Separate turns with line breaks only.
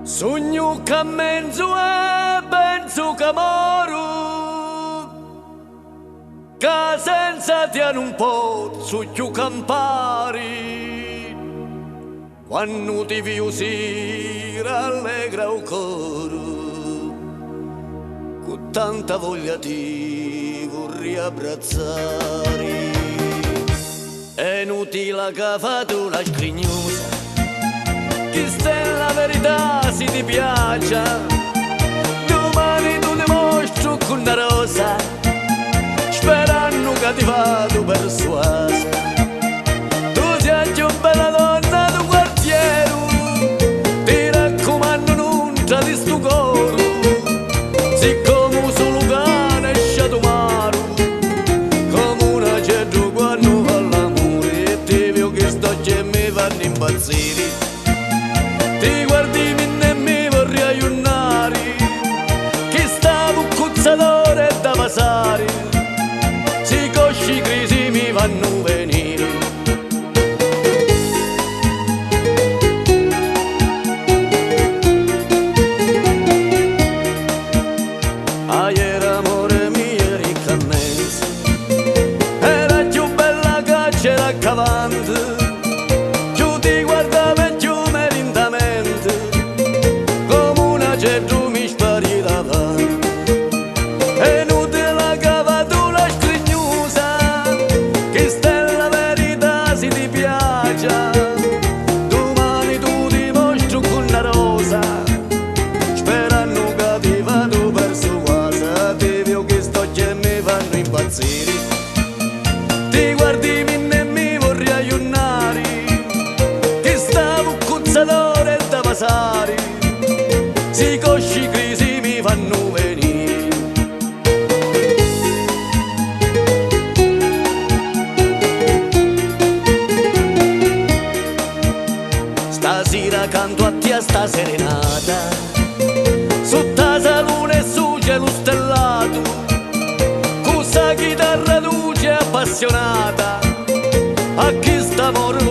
Sogno che mezzo e penso che moro, che senza te non posso più campare. Quando ti vedo si rallegra il cuore, con tanta voglia ti vorrei abbracciare. È inutile che fate una scrignosa, che sta la verità se ti piace. Domani tu dimostro con una rosa, sperando che ti vado persuasa. Tu sei più bella donna del quartiere, ti raccomando non tradisci sto coro, siccome solo cane esce tu maro, come una cedro quando fa l'amore, e ti vedo che sto che mi fanno impazzire. Ti guardi e mi vorrei aiutare, che stavo cuzzatore da passare, si cosci crisi mi fanno venire. Ieri amore mio ricca mezzo, era più bella che c'era accavante, più ti guardava e più c'è tu mi spari davanti. È inutile che vado la scrignosa, che sta la verità se ti piace. Domani tu dimostro con una rosa, sperando che ti vado verso casa. Ti vedo che sto che mi fanno impazzire. Ti guardi e mi vorrei aiutare, che stavo cuzzatore da passare, si cosci crisi mi fanno venire. Stasera accanto a te sta serenata, sotto la luna e su cielo stellato, con sta chitarra luce appassionata, a chi sta morendo